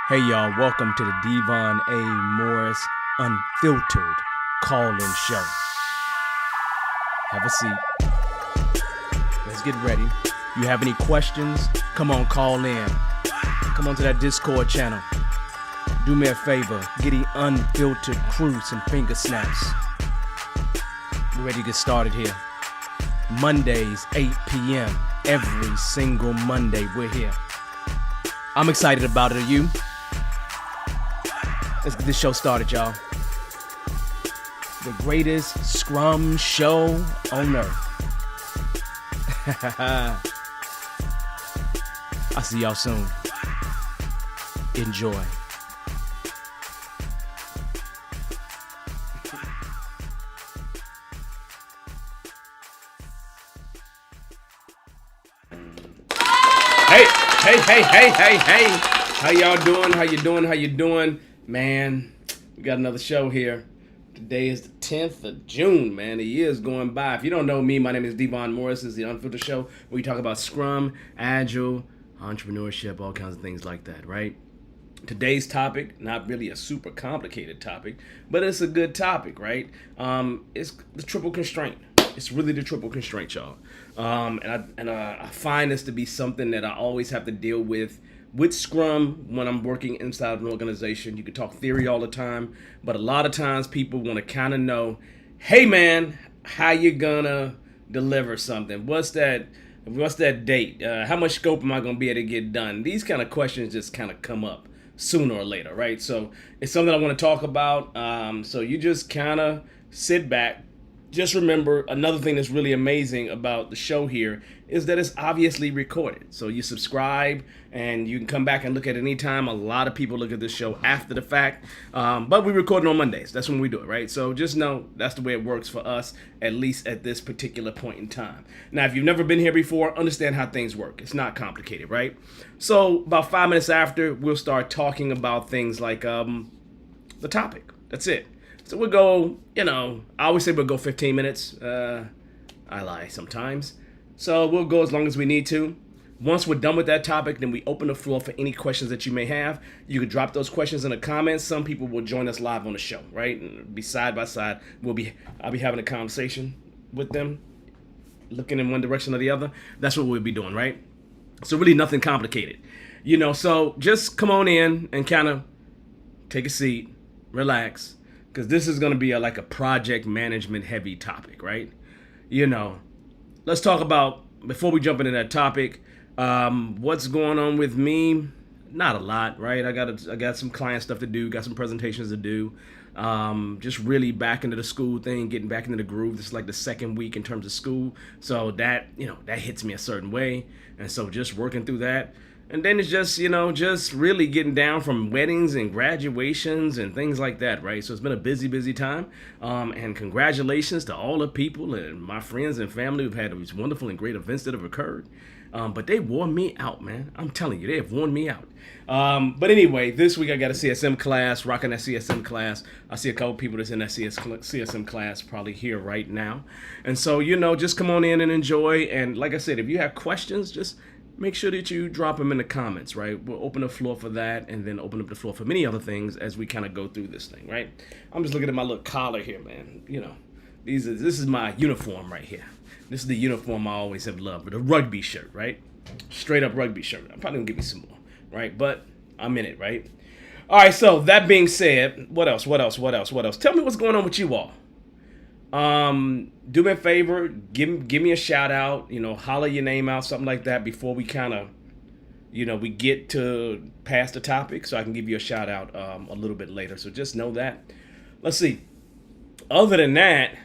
Hey y'all, welcome to the Devon A. Morris Unfiltered Call-In Show. Have a seat. Let's get ready. You have any questions? Come on, call in. Come on to that Discord channel. Do me a favor, get the unfiltered crew some finger snaps. We're ready to get started here. Mondays, 8 p.m. Every single Monday, we're here. I'm excited about it. Are you? Let's get this show started, y'all. The greatest Scrum show on earth. I'll see y'all soon. Enjoy. Hey. How y'all doing? How you doing? Man, we got another show here. Today is the 10th of June, man. The year's going by. If you don't know me, my name is Devon Morris. This is the Unfiltered Show where we talk about Scrum, Agile, entrepreneurship, all kinds of things like that, right? Today's topic, not really a super complicated topic, but it's a good topic, right? It's the triple constraint. It's really the triple constraint, y'all. I find this to be something that I always have to deal with Scrum when I'm working inside an organization. You can talk theory all the time, but a lot of times people want to kind of know, hey man, how you gonna deliver something? What's that date? How much scope am I gonna be able to get done? These kind of questions just kind of come up sooner or later, right? So it's something I want to talk about. So you just kind of sit back. Just remember, another thing that's really amazing about the show here is that it's obviously recorded. So you subscribe and you can come back and look at it anytime. A lot of people look at this show after the fact, but we record it on Mondays. That's when we do it, right? So just know that's the way it works for us, at least at this particular point in time. Now, if you've never been here before, understand how things work. It's not complicated, right? So about 5 minutes after, we'll start talking about things like the topic. That's it. So we'll go, I always say we'll go 15 minutes. I lie sometimes. So we'll go as long as we need to. Once we're done with that topic, then we open the floor for any questions that you may have. You can drop those questions in the comments. Some people will join us live on the show, right? And be side by side. I'll be having a conversation with them, looking in one direction or the other. That's what we'll be doing, right? So really nothing complicated. So just come on in and kind of take a seat, relax. Because this is going to be like a project management heavy topic, right? Let's talk about, before we jump into that topic, what's going on with me. Not a lot, right? I got some client stuff to do, got some presentations to do. Just really back into the school thing, getting back into the groove. This is like the second week in terms of school. So that hits me a certain way. And so just working through that. And then it's just, just really getting down from weddings and graduations and things like that, right? So it's been a busy time. And congratulations to all the people and my friends and family who've had these wonderful and great events that have occurred. But they wore me out, man. I'm telling you, they have worn me out. But anyway, this week I got a CSM class, rocking that CSM class. I see a couple people that's in that CSM class probably here right now. And so, just come on in and enjoy. And like I said, if you have questions, just make sure that you drop them in the comments, right? We'll open the floor for that and then open up the floor for many other things as we kind of go through this thing, right? I'm just looking at my little collar here, man. This is my uniform right here. This is the uniform I always have loved, with a rugby shirt, right? Straight up rugby shirt. I'm probably gonna give me some more, right? But I'm in it, right? All right, so that being said, what else? Tell me what's going on with you all. Do me a favor, give me a shout out, holler your name out, something like that before we kind of, we get to past the topic, so I can give you a shout out a little bit later. So just know that. Let's see. Other than that,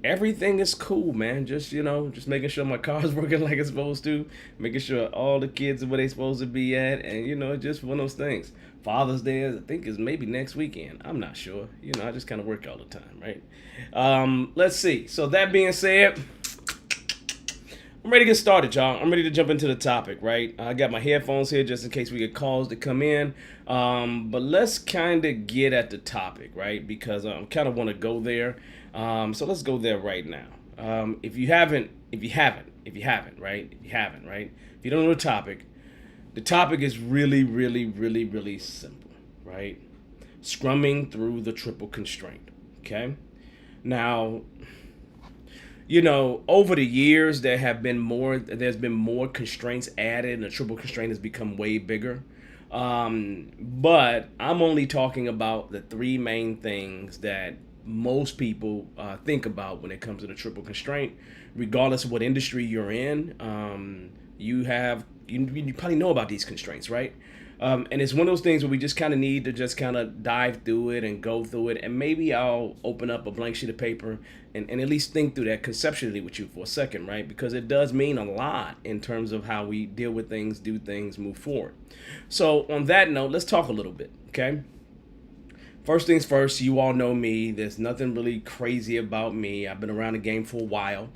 everything is cool, man. Just making sure my car's working like it's supposed to, making sure all the kids are where they're supposed to be at, and just one of those things. Father's Day, I think, is maybe next weekend. I'm not sure. I just kind of work all the time, right? Let's see. So that being said, I'm ready to get started, y'all. I'm ready to jump into the topic, right? I got my headphones here just in case we get calls to come in. But let's kind of get at the topic, right? Because I kind of want to go there. So let's go there right now. If you haven't, right? If you don't know the topic, The topic is really, really, really, really simple, right? Scrumming through the triple constraint. Okay. Now, over the years there's been more constraints added, and the triple constraint has become way bigger. But I'm only talking about the three main things that most people think about when it comes to the triple constraint, regardless of what industry you're in. You probably know about these constraints, right? And it's one of those things where we just kind of need to just kind of dive through it and go through it. And maybe I'll open up a blank sheet of paper and at least think through that conceptually with you for a second, right? Because it does mean a lot in terms of how we deal with things, do things, move forward. So on that note, let's talk a little bit, okay? First things first, you all know me. There's nothing really crazy about me. I've been around the game for a while.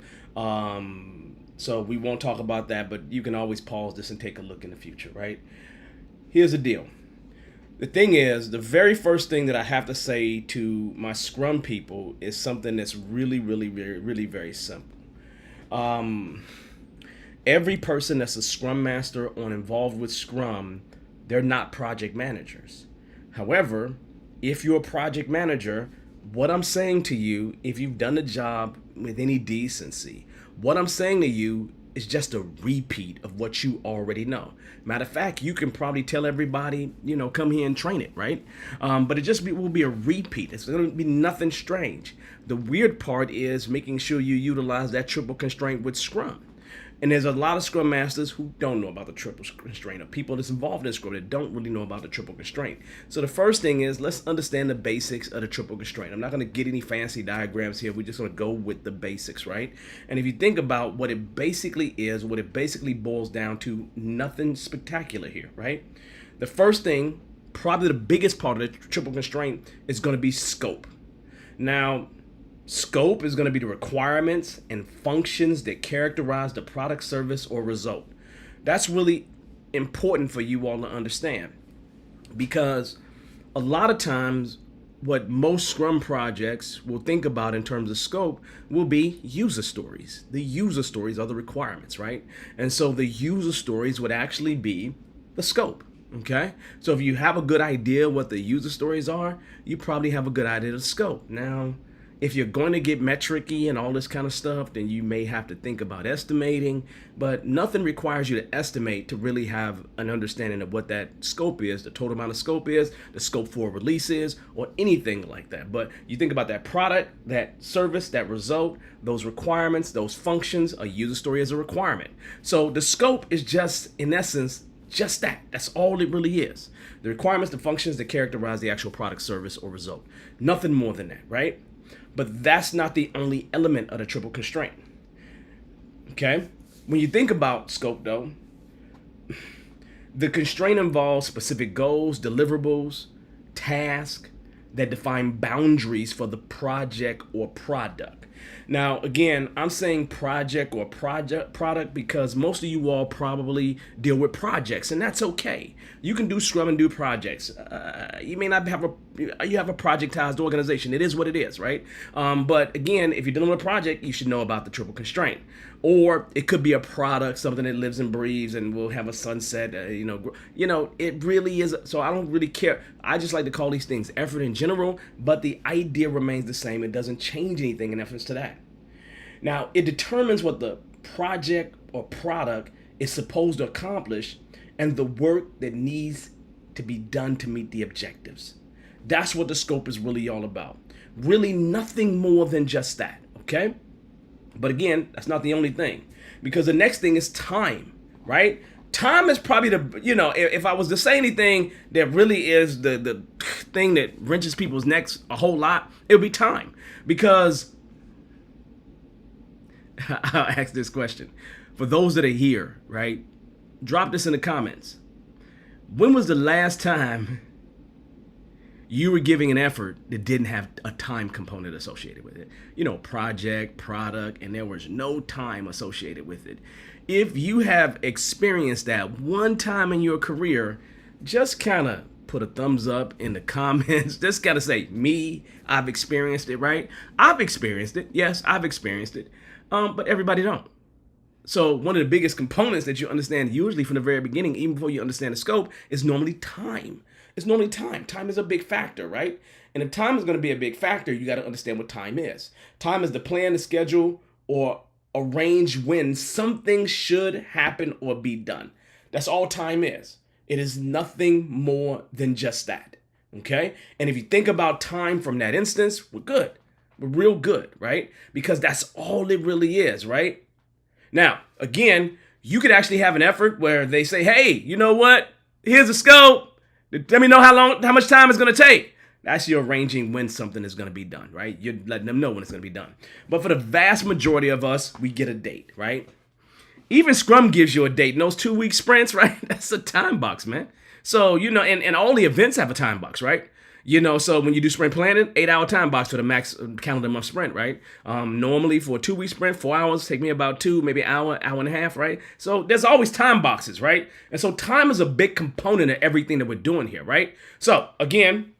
So we won't talk about that, but you can always pause this and take a look in the future, right? Here's the deal. The thing is, the very first thing that I have to say to my Scrum people is something that's really, really, really, really very simple. Every person that's a Scrum Master or involved with Scrum, they're not project managers. However, if you're a project manager, what I'm saying to you, if you've done the job with any decency, what I'm saying to you is just a repeat of what you already know. Matter of fact, you can probably tell everybody, come here and train it, right? But will be a repeat. It's going to be nothing strange. The weird part is making sure you utilize that triple constraint with Scrum. And there's a lot of Scrum Masters who don't know about the triple constraint, or people that's involved in Scrum that don't really know about the triple constraint. So the first thing is, let's understand the basics of the triple constraint. I'm not going to get any fancy diagrams here. We're just going to go with the basics, right? And if you think about what it basically is, what it basically boils down to, nothing spectacular here, right? The first thing, probably the biggest part of the triple constraint, is going to be scope. Now, scope is going to be the requirements and functions that characterize the product, service, or result. That's really important for you all to understand, because a lot of times what most Scrum projects will think about in terms of scope will be user stories. The user stories are the requirements, right? And so the user stories would actually be the scope. Okay, so if you have a good idea what the user stories are, you probably have a good idea of the scope. Now, if you're going to get metric-y and all this kind of stuff, then you may have to think about estimating, but nothing requires you to estimate to really have an understanding of what that scope is, the total amount of scope is, the scope for a release is, or anything like that. But you think about that product, that service, that result, those requirements, those functions. A user story is a requirement. So the scope is just, in essence, just that. That's all it really is. The requirements, the functions that characterize the actual product, service, or result. Nothing more than that, right? But that's not the only element of the triple constraint. Okay? When you think about scope, though, the constraint involves specific goals, deliverables, tasks that define boundaries for the project or product. Now, again, I'm saying project or product because most of you all probably deal with projects, and that's okay. You can do Scrum and do projects. You may not have you have a projectized organization. It is what it is, right? But again, if you're dealing with a project, you should know about the triple constraint. Or it could be a product, something that lives and breathes and will have a sunset, it really is. So I don't really care. I just like to call these things effort in general, but the idea remains the same. It doesn't change anything in reference to that. Now, it determines what the project or product is supposed to accomplish and the work that needs to be done to meet the objectives. That's what the scope is really all about. Really nothing more than just that, okay? But again, that's not the only thing, because the next thing is time, right? Time is probably if I was to say anything that really is the thing that wrenches people's necks a whole lot, it would be time. Because I'll ask this question. For those that are here, right? Drop this in the comments. When was the last time you were giving an effort that didn't have a time component associated with it? Project, product, and there was no time associated with it. If you have experienced that one time in your career, just kind of put a thumbs up in the comments. Just gotta say, me, I've experienced it, right? I've experienced it. Yes, I've experienced it. But everybody don't. So one of the biggest components that you understand usually from the very beginning, even before you understand the scope, is normally time. It's normally time. Time is a big factor, right? And if time is going to be a big factor, you got to understand what time is. Time is the plan, the schedule, or arrange when something should happen or be done. That's all time is. It is nothing more than just that. Okay? And if you think about time from that instance, we're good. We're real good, right? Because that's all it really is, right? Now, again, you could actually have an effort where they say, hey, you know what? Here's a scope. Let me know how much time it's going to take. That's you arranging when something is going to be done, right? You're letting them know when it's going to be done. But for the vast majority of us, we get a date, right? Even Scrum gives you a date in those 2-week sprints, right? That's a time box, man. So, and all the events have a time box, right? So when you do sprint planning, 8-hour time box for the max calendar month sprint, right? Normally for a 2-week sprint, 4 hours, take me about 2, maybe an hour, hour and a half, right? So there's always time boxes, right? And so time is a big component of everything that we're doing here, right? So again,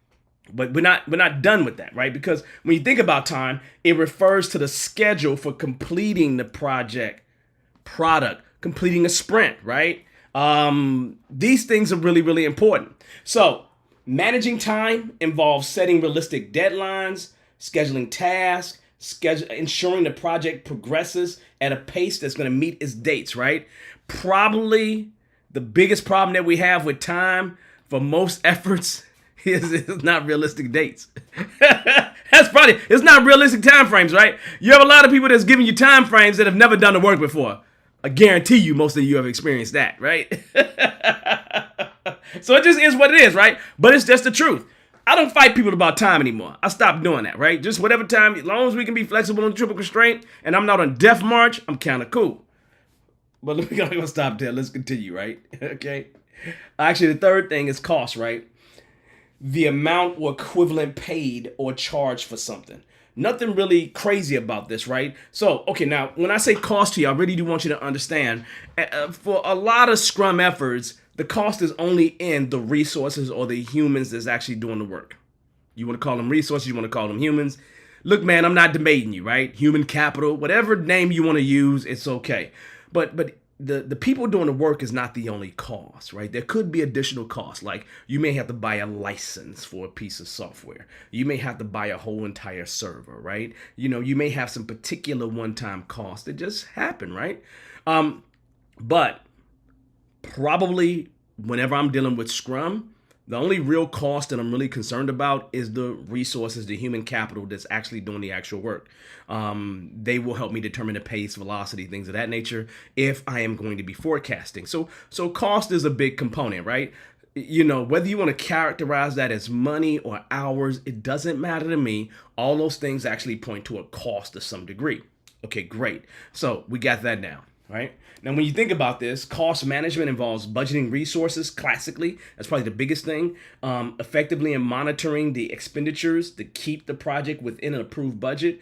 but we're not done with that, right? Because when you think about time, it refers to the schedule for completing the product, completing a sprint, right? These things are really, really important. So managing time involves setting realistic deadlines, scheduling tasks, ensuring the project progresses at a pace that's going to meet its dates, right? Probably the biggest problem that we have with time for most efforts is not realistic dates. It's not realistic time frames, right? You have a lot of people that's giving you time frames that have never done the work before. I guarantee you most of you have experienced that, right? So it just is what it is, right? But it's just the truth. I don't fight people about time anymore. I stopped doing that, right? Just whatever time, as long as we can be flexible on triple constraint and I'm not on death march, I'm kind of cool. But we're going to stop there. Let's continue, right? Okay. Actually, the third thing is cost, right? The amount or equivalent paid or charged for something. Nothing really crazy about this, right? So, okay, now, when I say cost to you, I really do want you to understand, for a lot of Scrum efforts, the cost is only in the resources or the humans that's actually doing the work. You want to call them resources, you want to call them humans. Look, man, I'm not debating you, right? Human capital, whatever name you want to use, it's okay. But the people doing the work is not the only cost, right? There could be additional costs, like you may have to buy a license for a piece of software. You may have to buy a whole entire server, right? You may have some particular one-time costs that just happen, right? But probably whenever I'm dealing with Scrum, the only real cost that I'm really concerned about is the resources, the human capital that's actually doing the actual work. They will help me determine the pace, velocity, things of that nature if I am going to be forecasting. So cost is a big component, right? Whether you want to characterize that as money or hours, it doesn't matter to me. All those things actually point to a cost to some degree. Okay, great. So we got that down. Right? Now, when you think about this, cost management involves budgeting resources, classically. That's probably the biggest thing. Effectively in monitoring the expenditures to keep the project within an approved budget.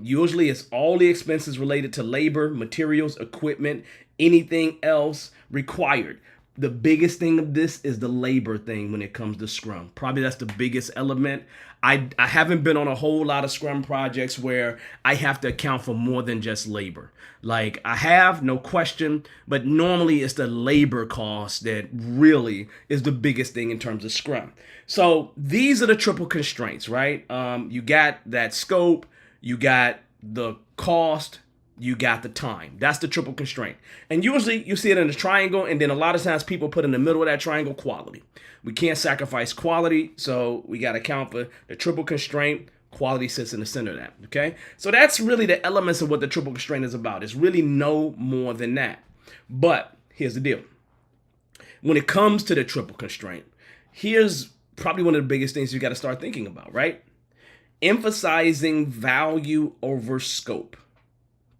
Usually it's all the expenses related to labor, materials, equipment, anything else required. The biggest thing of this is the labor thing when it comes to Scrum. Probably that's the biggest element. I haven't been on a whole lot of Scrum projects where I have to account for more than just labor. Like I have, no question, but normally it's the labor cost that really is the biggest thing in terms of Scrum. So these are the triple constraints, right? You got that scope, you got the cost, you got the time. That's the triple constraint. And usually you see it in a triangle, and then a lot of times people put in the middle of that triangle quality. We can't sacrifice quality, so we got to account for the triple constraint. Quality sits in the center of that, okay? So that's really the elements of what the triple constraint is about. It's really no more than that. But here's the deal. When it comes to the triple constraint, here's probably one of the biggest things you got to start thinking about, right? Emphasizing value over scope.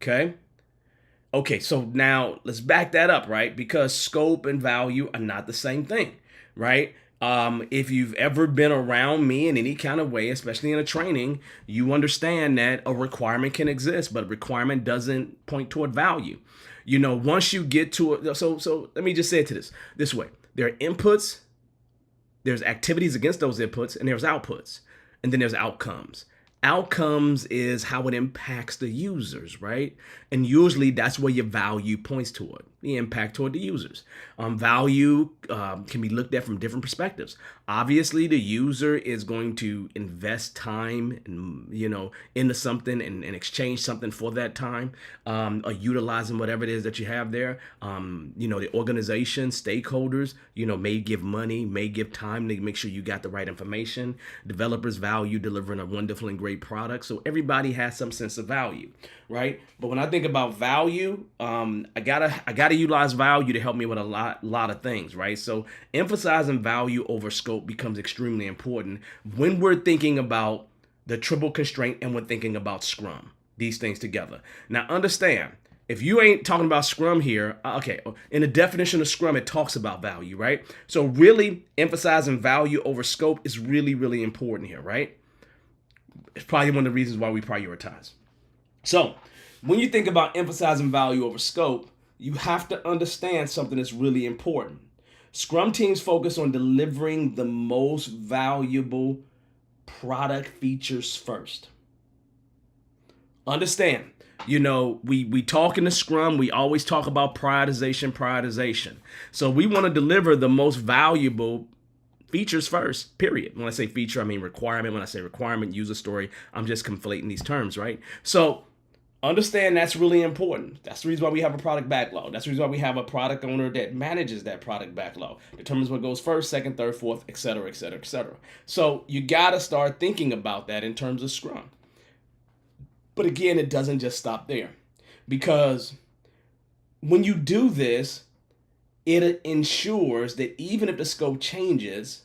Okay, so now let's back that up, right? Because scope and value are not the same thing, right? If you've ever been around me in any kind of way, especially in a training, you understand that a requirement can exist, but a requirement doesn't point toward value. Once you get to it, so let me just say it to this way. There are inputs, there's activities against those inputs, and there's outputs, and then there's outcomes. Outcomes is how it impacts the users, right? And usually that's where your value points toward, the impact toward the users. Value can be looked at from different perspectives. Obviously, the user is going to invest time and into something and exchange something for that time, or utilizing whatever it is that you have there. The organization, stakeholders, may give money, may give time to make sure you got the right information. Developers value delivering a wonderful and great product. So everybody has some sense of value, right? But when I think about value, I gotta utilize value to help me with a lot of things, right? So emphasizing value over scope becomes extremely important when we're thinking about the triple constraint and we're thinking about Scrum. These things together. Now understand, if you ain't talking about Scrum here, okay, in the definition of Scrum, it talks about value, right? So really emphasizing value over scope is really, really important here, right? It's probably one of the reasons why we prioritize. So when you think about emphasizing value over scope, you have to understand something that's really important. Scrum teams focus on delivering the most valuable product features first. Understand, we talk in the Scrum, we always talk about prioritization. So we want to deliver the most valuable features first, period. When I say feature, I mean requirement. When I say requirement, user story, I'm just conflating these terms, right? So understand that's really important. That's the reason why we have a product backlog. That's the reason why we have a product owner that manages that product backlog, determines what goes first, second, third, fourth, et cetera, et cetera, et cetera. So you got to start thinking about that in terms of Scrum. But again, it doesn't just stop there, because when you do this, it ensures that even if the scope changes,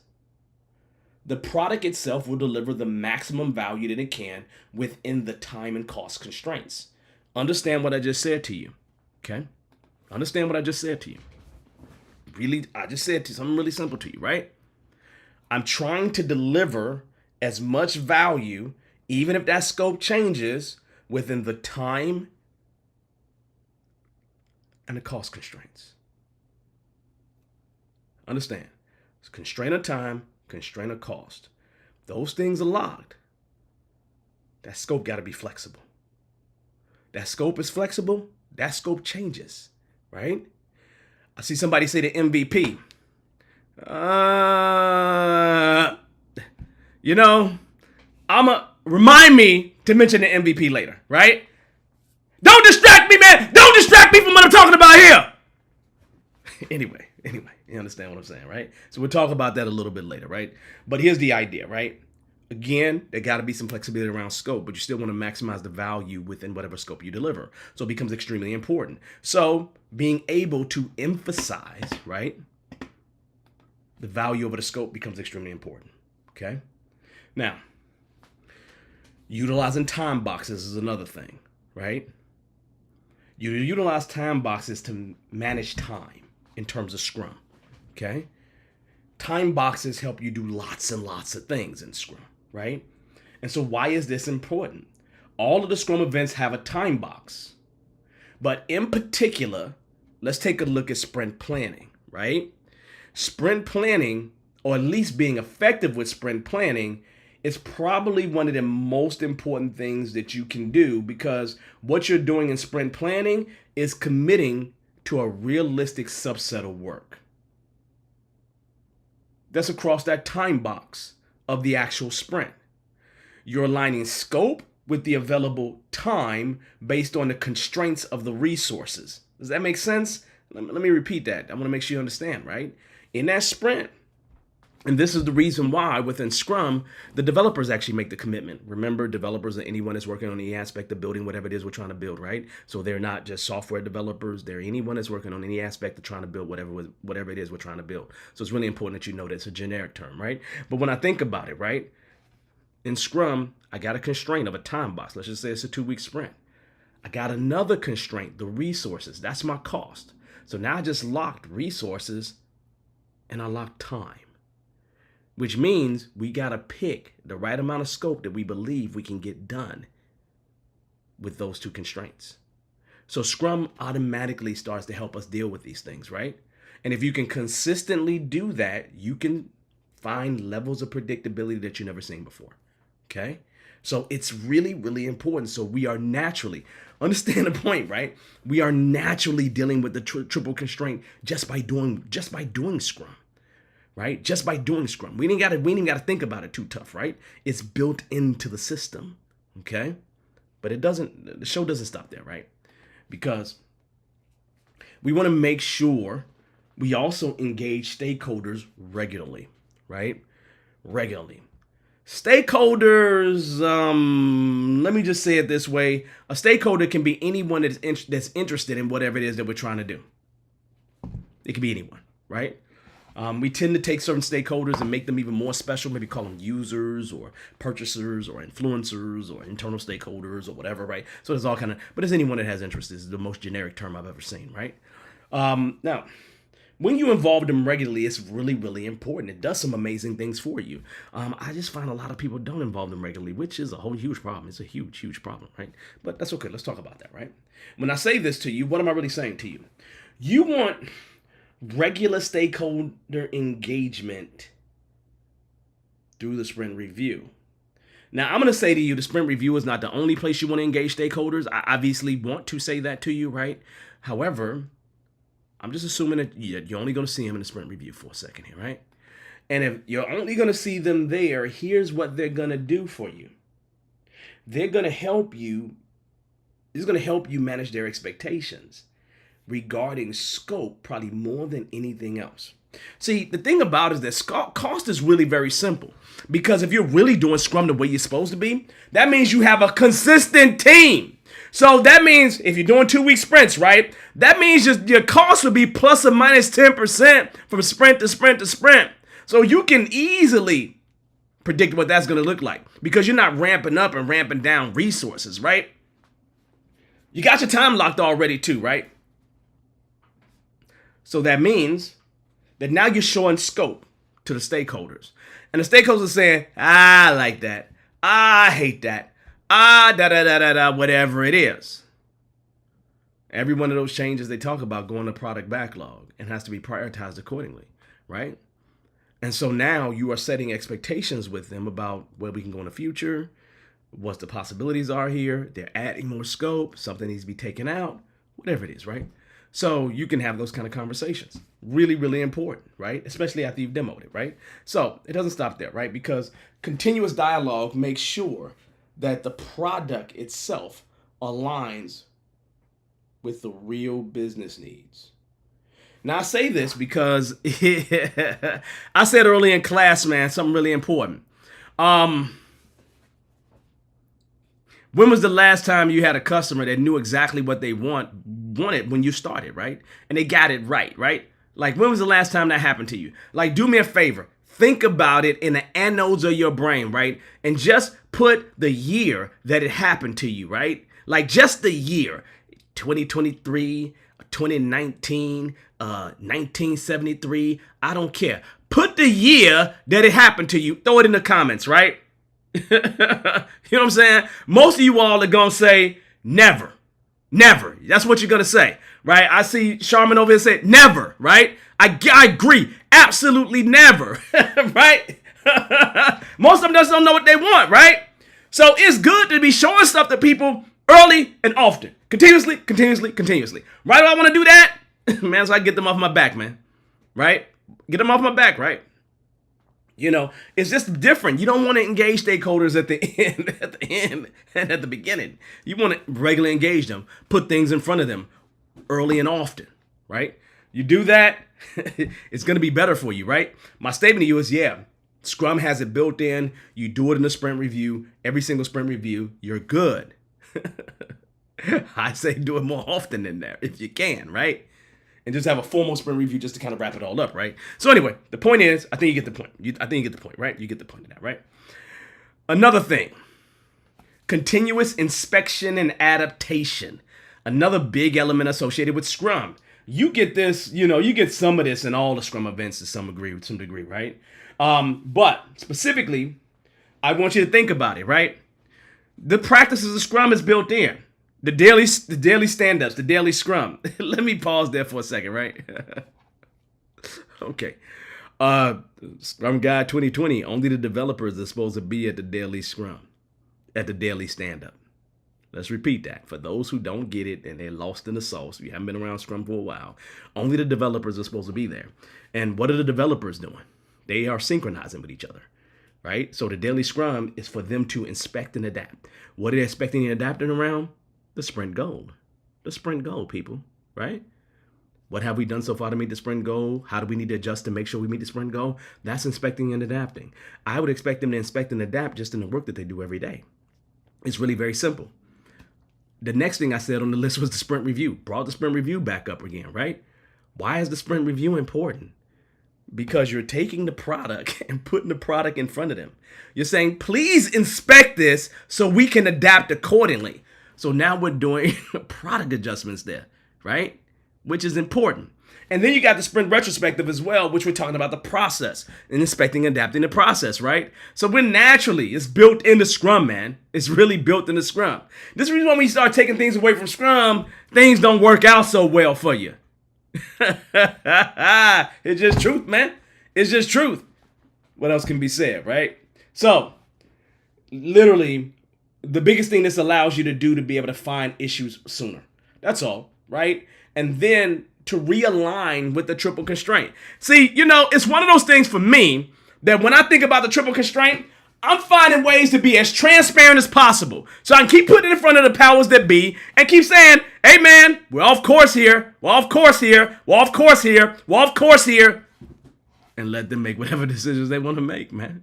the product itself will deliver the maximum value that it can within the time and cost constraints. Understand what I just said to you, okay? Understand what I just said to you. Really, I just said something really simple to you, right? I'm trying to deliver as much value, even if that scope changes, within the time and the cost constraints. Understand, it's constraint of time, constraint of cost. Those things are locked. That scope got to be flexible. That scope is flexible, that scope changes, right? I see somebody say the MVP. Remind me to mention the MVP later, right? Don't distract me, man. Don't distract me from what I'm talking about here. Anyway, you understand what I'm saying, right? So we'll talk about that a little bit later, right? But here's the idea, right? Again, there got to be some flexibility around scope, but you still want to maximize the value within whatever scope you deliver. So it becomes extremely important. So being able to emphasize, right, the value over the scope becomes extremely important, okay? Now, utilizing time boxes is another thing, right? You utilize time boxes to manage time in terms of Scrum, okay? Time boxes help you do lots and lots of things in Scrum, right? And so why is this important? All of the Scrum events have a time box. But in particular, let's take a look at sprint planning, right? Sprint planning, or at least being effective with sprint planning, is probably one of the most important things that you can do, because what you're doing in sprint planning is committing to a realistic subset of work. That's across that time box of the actual sprint. You're aligning scope with the available time based on the constraints of the resources. Does that make sense? Let me repeat that. I want to make sure you understand, right? In that sprint, and this is the reason why within Scrum, the developers actually make the commitment. Remember, developers are anyone that's working on any aspect of building whatever it is we're trying to build, right? So they're not just software developers. They're anyone that's working on any aspect of trying to build whatever it is we're trying to build. So it's really important that you know that it's a generic term, right? But when I think about it, right, in Scrum, I got a constraint of a time box. Let's just say it's a 2-week sprint. I got another constraint, the resources. That's my cost. So now I just locked resources and I locked time, which means we got to pick the right amount of scope that we believe we can get done with those two constraints. So Scrum automatically starts to help us deal with these things, right? And if you can consistently do that, you can find levels of predictability that you've never seen before, Okay? So it's really, really important. So we are naturally, understand the point, right? We are naturally dealing with the triple constraint just by doing Scrum, right? Just by doing Scrum. We ain't got to think about it too tough, right? It's built into the system, okay? But the show doesn't stop there, right? Because we want to make sure we also engage stakeholders regularly, right? Regularly. Stakeholders, let me just say it this way. A stakeholder can be anyone that's interested in whatever it is that we're trying to do. It can be anyone, right? We tend to take certain stakeholders and make them even more special, maybe call them users or purchasers or influencers or internal stakeholders or whatever, right? So there's all kind of, but it's anyone that has interest. This is the most generic term I've ever seen, right? Now, when you involve them regularly, it's really, really important. It does some amazing things for you. I just find a lot of people don't involve them regularly, which is a whole huge problem. It's a huge, huge problem, right? But that's okay. Let's talk about that, right? When I say this to you, what am I really saying to you? You want regular stakeholder engagement through the sprint review. Now, I'm going to say to you, the sprint review is not the only place you want to engage stakeholders. I obviously want to say that to you, right? However, I'm just assuming that you're only going to see them in the sprint review for a second here, right? And if you're only going to see them there, here's what they're going to do for you. They're going to help you. This is going to help you manage their expectations regarding scope, probably more than anything else. See, the thing about it is that cost is really very simple. Because if you're really doing Scrum the way you're supposed to be, that means you have a consistent team. So that means if you're doing 2-week sprints, right? That means your cost will be plus or minus 10% from sprint to sprint to sprint. So you can easily predict what that's going to look like because you're not ramping up and ramping down resources, right? You got your time locked already too, right? So that means that now you're showing scope to the stakeholders. And the stakeholders are saying, I like that. I hate that. Whatever it is. Every one of those changes they talk about going to product backlog and has to be prioritized accordingly, right? And so now you are setting expectations with them about where we can go in the future, what the possibilities are here. They're adding more scope, something needs to be taken out, whatever it is, right? So you can have those kind of conversations. Really, really important, right? Especially after you've demoed it, right? So it doesn't stop there, right? Because continuous dialogue makes sure that the product itself aligns with the real business needs. Now, I say this because I said early in class, man, something really important. When was the last time you had a customer that knew exactly what they wanted when you started, right? And they got it right, right? Like, when was the last time that happened to you? Like, do me a favor. Think about it in the anodes of your brain, right? And just put the year that it happened to you, right? Like, just the year. 2023, 2019, 1973. I don't care. Put the year that it happened to you. Throw it in the comments, right? You know what I'm saying? Most of you all are going to say, never. Never. That's what you're going to say, right? I see Charmin over here say, never, right? I agree. Absolutely never, right? Most of them just don't know what they want, right? So it's good to be showing stuff to people early and often. Continuously, continuously, continuously. Why do I want to do that? Man, so I get them off my back, man. Right? Get them off my back, right? You know, it's just different. You don't want to engage stakeholders at the end, and at the beginning. You want to regularly engage them, put things in front of them early and often, right? You do that, it's going to be better for you, right? My statement to you is, yeah, Scrum has it built in. You do it in a sprint review, every single sprint review, you're good. I say do it more often than that if you can, right? And just have a formal sprint review just to kind of wrap it all up, right? So anyway, the point is, I think you get the point. I think you get the point, right? You get the point of that, right? Another thing, continuous inspection and adaptation. Another big element associated with Scrum. You get this, you get some of this in all the Scrum events to some degree, right? But specifically, I want you to think about it, right? The practices of Scrum is built in. The daily stand-ups, the daily Scrum. Let me pause there for a second, right? Okay. Uh, Scrum Guide 2020. Only the developers are supposed to be at the daily Scrum, at the daily stand-up. Let's repeat that. For those who don't get it and they're lost in the sauce, you haven't been around Scrum for a while, only the developers are supposed to be there. And what are the developers doing? They are synchronizing with each other, right? So the daily Scrum is for them to inspect and adapt. What are they expecting and adapting around? The sprint goal. The sprint goal, people, right? What have we done so far to meet the sprint goal? How do we need to adjust to make sure we meet the sprint goal? That's inspecting and adapting. I would expect them to inspect and adapt just in the work that they do every day. It's really very simple. The next thing I said on the list was the sprint review. Brought the sprint review back up again, right? Why is the sprint review important? Because you're taking the product and putting the product in front of them. You're saying, please inspect this so we can adapt accordingly. So now we're doing product adjustments there, right? Which is important. And then you got the sprint retrospective as well, which we're talking about the process and inspecting and adapting the process, right? So it's built into Scrum, man. It's really built into Scrum. This is the reason why when you start taking things away from Scrum, things don't work out so well for you. It's just truth, man. It's just truth. What else can be said, right? So, literally, the biggest thing this allows you to do to be able to find issues sooner. That's all, right? And then to realign with the triple constraint. See, it's one of those things for me that when I think about the triple constraint, I'm finding ways to be as transparent as possible. So I can keep putting it in front of the powers that be and keep saying, hey man, we're off course here. We're off course here. We're off course here. We're off course here. And let them make whatever decisions they want to make, man.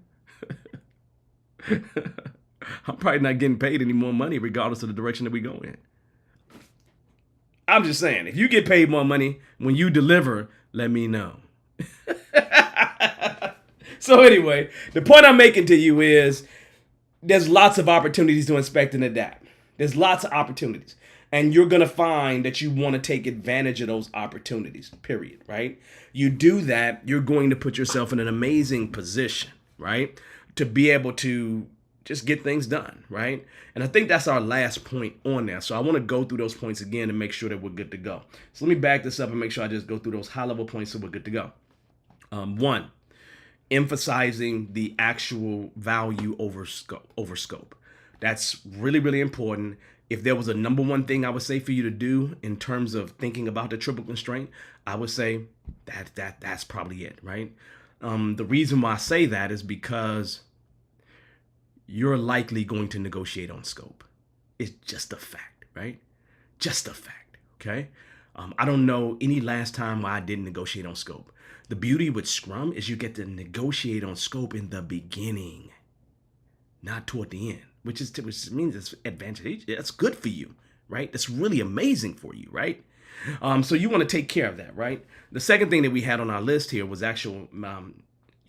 I'm probably not getting paid any more money regardless of the direction that we go in. I'm just saying, if you get paid more money when you deliver, let me know. So anyway, the point I'm making to you is there's lots of opportunities to inspect and adapt. There's lots of opportunities. And you're going to find that you want to take advantage of those opportunities, period, right? You do that, you're going to put yourself in an amazing position, right? To be able to just get things done, right? And I think that's our last point on there. So I want to go through those points again to make sure that we're good to go. So let me back this up and make sure I just go through those high-level points so we're good to go. One, emphasizing the actual value over scope. That's really, really important. If there was a number one thing I would say for you to do in terms of thinking about the triple constraint, I would say that's probably it, right? The reason why I say that is because you're likely going to negotiate on scope. It's just a fact, right? Just a fact, okay? I don't know any last time why I didn't negotiate on scope. The beauty with Scrum is you get to negotiate on scope in the beginning, not toward the end, which means it's advantage. That's good for you, right? That's really amazing for you, right? So you want to take care of that, right? The second thing that we had on our list here was actual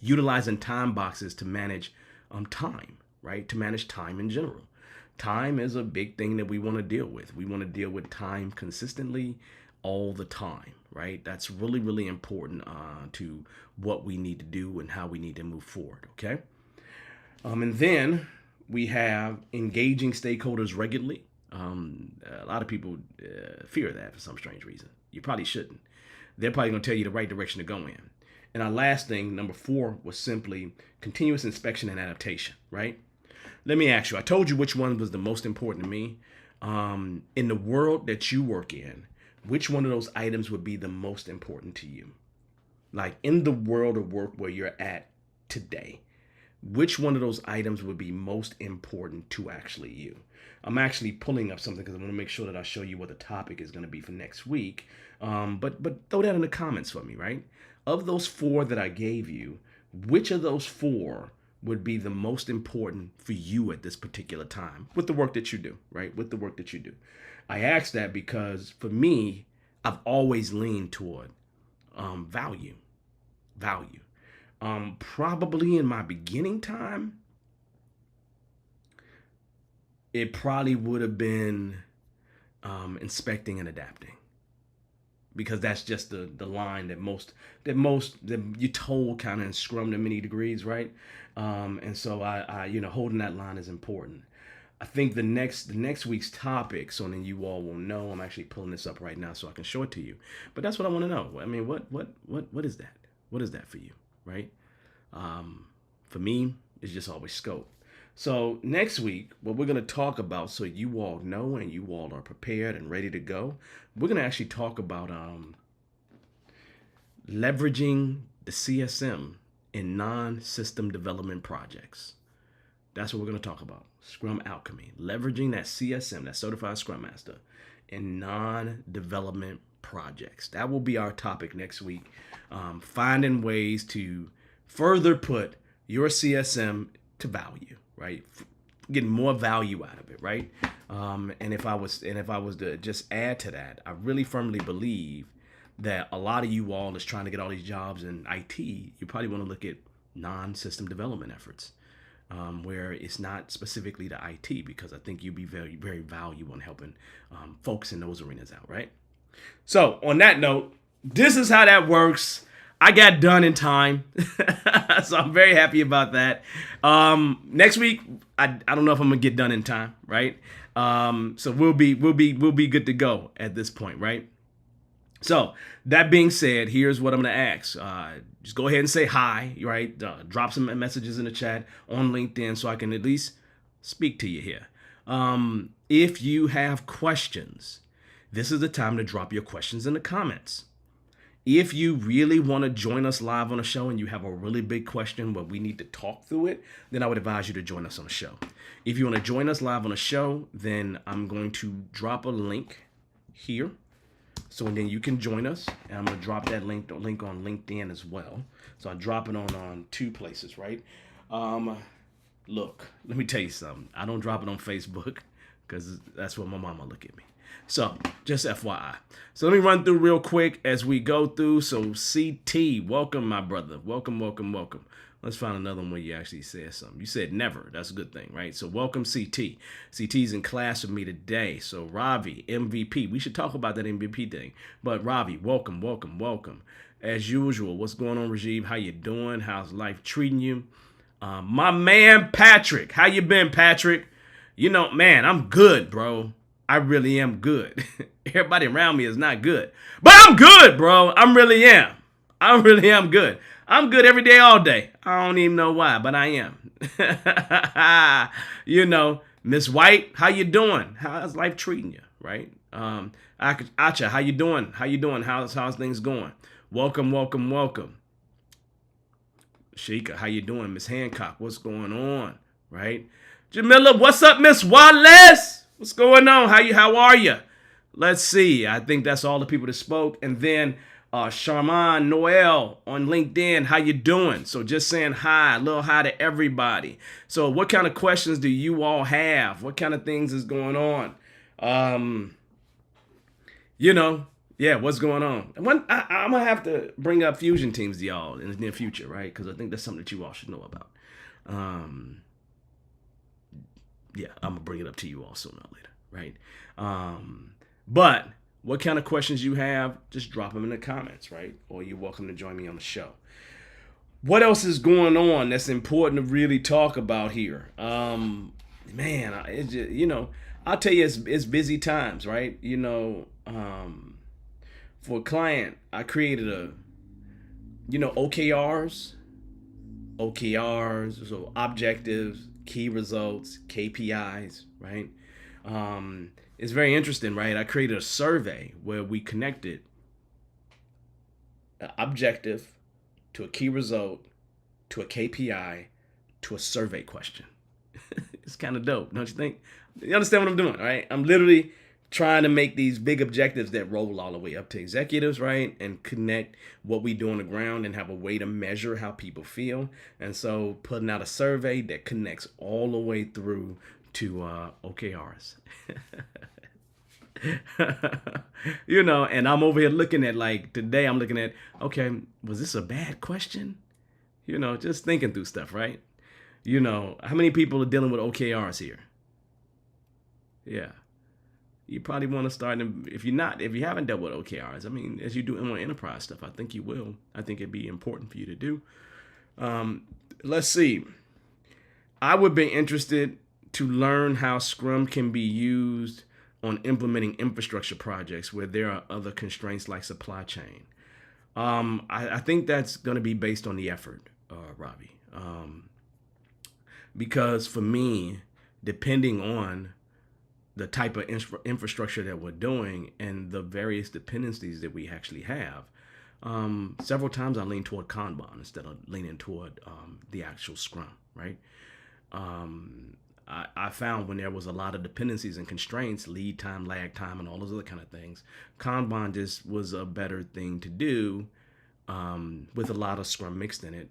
utilizing time boxes to manage time, right? To manage time in general. Time is a big thing that we want to deal with. We want to deal with time consistently all the time, right? That's really, really important to what we need to do and how we need to move forward, okay? And then we have engaging stakeholders regularly. A lot of people fear that for some strange reason. You probably shouldn't. They're probably going to tell you the right direction to go in. And our last thing, number 4, was simply continuous inspection and adaptation, right? Let me ask you, I told you which one was the most important to me. In the world that you work in, which one of those items would be the most important to you? Like in the world of work where you're at today, which one of those items would be most important to actually you? I'm actually pulling up something because I want to make sure that I show you what the topic is going to be for next week. But throw that in the comments for me, right? Of those 4 that I gave you, which of those 4 would be the most important for you at this particular time with the work that you do, right? With the work that you do. I ask that because for me, I've always leaned toward value. Probably in my beginning time, it probably would have been inspecting and adapting, because that's just the line that you told kind of in Scrum to many degrees, right? And so I holding that line is important. I think the next week's topic, so then you all will know. I'm actually pulling this up right now so I can show it to you. But that's what I want to know. I mean, what is that? What is that for you? right? For me, it's just always scope. So next week, what we're going to talk about, so you all know and you all are prepared and ready to go, we're going to actually talk about leveraging the CSM in non-system development projects. That's what we're going to talk about. Scrum Alchemy, leveraging that CSM, that Certified Scrum Master, in non-development projects. That will be our topic next week. Finding ways to further put your CSM to value, right? Getting more value out of it, right? And if I was to just add to that, I really firmly believe that a lot of you all is trying to get all these jobs in IT. You probably want to look at non-system development efforts. Where it's not specifically to IT, because I think you'd be very, very valuable in helping folks in those arenas out, right? So on that note, this is how that works. I got done in time, so I'm very happy about that. Next week, I don't know if I'm gonna get done in time, right? So we'll be good to go at this point, right? So that being said, here's what I'm going to ask. Just go ahead and say hi, right? Drop some messages in the chat on LinkedIn so I can at least speak to you here. If you have questions, this is the time to drop your questions in the comments. If you really want to join us live on a show and you have a really big question where we need to talk through it, then I would advise you to join us on the show. If you want to join us live on a show, then I'm going to drop a link here. So then you can join us, and I'm going to drop that link on LinkedIn as well. So I drop it on two places, right? Look, let me tell you something. I don't drop it on Facebook because that's where my mama look at me. So just FYI. So let me run through real quick as we go through. So CT, welcome, my brother. Welcome. Let's find another one where you actually said something. You said never. That's a good thing, right? So welcome, CT. CT's in class with me today. So Ravi, MVP. We should talk about that MVP thing. But Ravi, welcome. As usual, what's going on, Rajiv? How you doing? How's life treating you? My man, Patrick. How you been, Patrick? You know, man, I'm good, bro. I really am good. Everybody around me is not good. But I'm good, bro. I really am good. I'm good every day, all day. I don't even know why, but I am. You know, Miss White, how you doing? How's life treating you, right? Acha, how you doing? How's things going? Welcome. Sheikah, how you doing? Miss Hancock, what's going on, right? Jamila, what's up, Miss Wallace? What's going on? How are you? Let's see. I think that's all the people that spoke. And then Charmaine Noel on LinkedIn, how you doing? So just saying hi, a little hi to everybody. So what kind of questions do you all have? What kind of things is going on? What's going on? I'm going to have to bring up fusion teams to y'all in the near future, right? Because I think that's something that you all should know about. I'm going to bring it up to you all sooner or later, right? But what kind of questions you have, just drop them in the comments, right? Or you're welcome to join me on the show. What else is going on that's important to really talk about here? I'll tell you, it's busy times, right? For a client, I created OKRs, so objectives, key results, KPIs, right? It's very interesting, right? I created a survey where we connected an objective to a key result to a KPI to a survey question. It's kind of dope, don't you think? You understand what I'm doing, right? I'm literally trying to make these big objectives that roll all the way up to executives, right? And connect what we do on the ground and have a way to measure how people feel. And so putting out a survey that connects all the way through to OKRs. And I'm over here looking at, like, today I'm looking at, okay, was this a bad question? Just thinking through stuff, right? How many people are dealing with OKRs here? Yeah. You probably want to start, if you haven't dealt with OKRs, I mean, as you do in more enterprise stuff, I think you will. I think it'd be important for you to do. Let's see. I would be interested to learn how Scrum can be used on implementing infrastructure projects where there are other constraints like supply chain. I think that's going to be based on the effort, Robbie. Because for me, depending on the type of infrastructure that we're doing and the various dependencies that we actually have, several times I lean toward Kanban instead of leaning toward the actual Scrum, right? I found when there was a lot of dependencies and constraints, lead time, lag time, and all those other kind of things, Kanban just was a better thing to do with a lot of Scrum mixed in it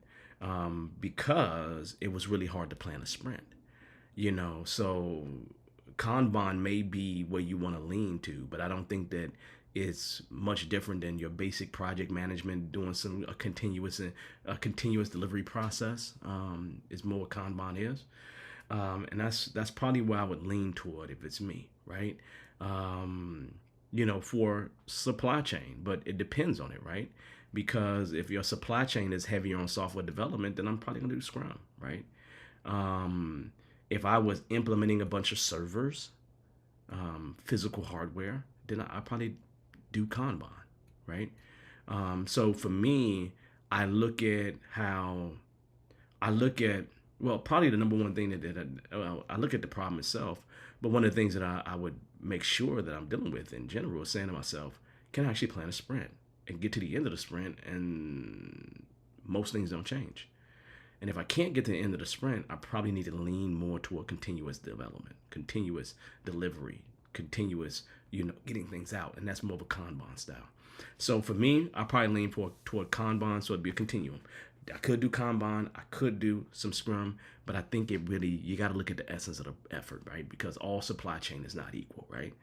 because it was really hard to plan a sprint. So Kanban may be where you want to lean to, but I don't think that it's much different than your basic project management doing a continuous delivery process. Is more what Kanban is. And that's probably where I would lean toward if it's me, right? For supply chain, but it depends on it, right? Because if your supply chain is heavier on software development, then I'm probably gonna do Scrum, right? If I was implementing a bunch of servers, physical hardware, then I probably do Kanban, right? So for me, I look at probably the number one thing I look at the problem itself, but one of the things that I would make sure that I'm dealing with in general is saying to myself, can I actually plan a sprint and get to the end of the sprint and most things don't change? And if I can't get to the end of the sprint, I probably need to lean more toward continuous development, continuous delivery, continuous, getting things out. And that's more of a Kanban style. So for me, I probably lean toward Kanban, so it'd be a continuum. I could do Kanban, I could do some Scrum, but I think you got to look at the essence of the effort, right? Because all supply chain is not equal, right?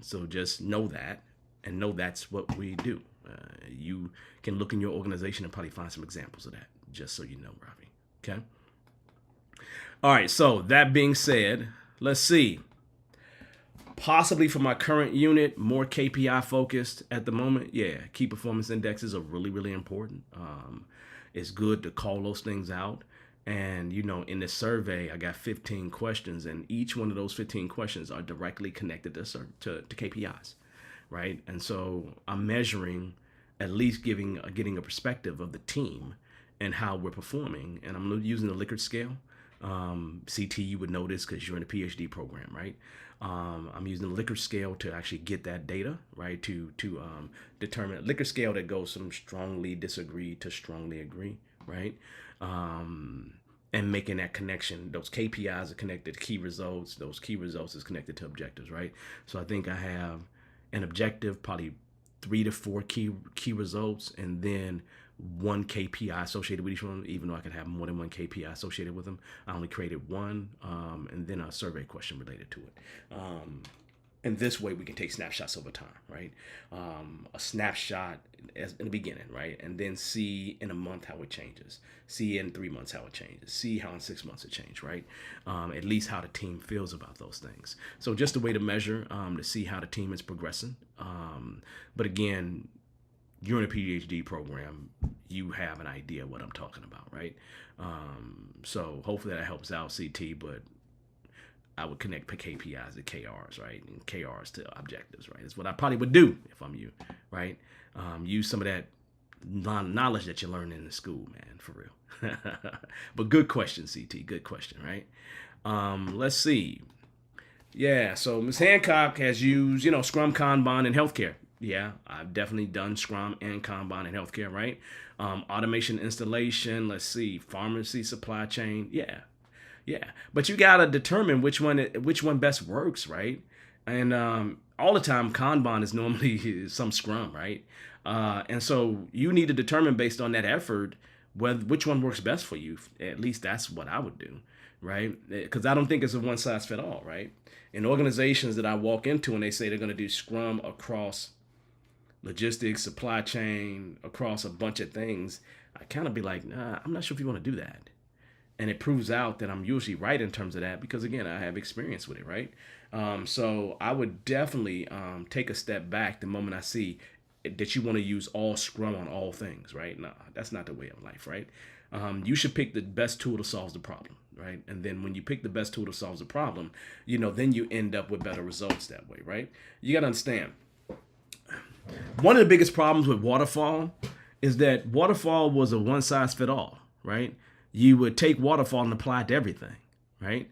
So just know that and know that's what we do. You can look in your organization and probably find some examples of that, just so you know, Ravi. Okay? All right, so that being said, let's see. Possibly for my current unit, more KPI focused at the moment. Yeah, key performance indexes are really, really important. It's good to call those things out. And, in this survey, I got 15 questions, and each one of those 15 questions are directly connected to KPIs, right? And so I'm measuring, at least getting a perspective of the team and how we're performing. And I'm using the Likert scale. CT, you would know this because you're in a PhD program, right? I'm using the Likert scale to actually get that data, right? To determine a Likert scale that goes from strongly disagree to strongly agree, right? And making that connection. Those KPIs are connected to key results. Those key results is connected to objectives, right? So I think I have an objective, probably 3 to 4 key results, and then one KPI associated with each one, even though I could have more than one KPI associated with them. I only created one, and then a survey question related to it. And this way we can take snapshots over time, right? A snapshot in the beginning, right? And then see in a month how it changes. See in 3 months how it changes. See how in 6 months it changed, right? At least how the team feels about those things. So just a way to measure, to see how the team is progressing. But again, you're in a PhD program, you have an idea what I'm talking about, right? So hopefully that helps out, CT, but I would connect KPIs to KRs, right? And KRs to objectives, right? That's what I probably would do if I'm you, right? Use some of that knowledge that you learned in the school, man, for real. But good question, CT, good question, right? Let's see. Yeah, so Ms. Hancock has used, Scrum, Kanban, and healthcare. Yeah, I've definitely done Scrum and Kanban in healthcare, right? Automation installation, let's see, pharmacy, supply chain. Yeah. But you got to determine which one best works, right? And all the time, Kanban is normally some Scrum, right? And so you need to determine based on that effort which one works best for you. At least that's what I would do, right? Because I don't think it's a one size fit all, right? In organizations that I walk into and they say they're going to do Scrum across logistics, supply chain, across a bunch of things, I kind of be like, nah, I'm not sure if you want to do that. And it proves out that I'm usually right in terms of that because, again, I have experience with it, right? So I would definitely take a step back the moment I see that you want to use all Scrum on all things, right? No, that's not the way of life, right? You should pick the best tool to solve the problem, right? And then when you pick the best tool to solve the problem, then you end up with better results that way, right? You got to understand, One of the biggest problems with waterfall is that waterfall was a one size fit all, right? You would take waterfall and apply it to everything, right?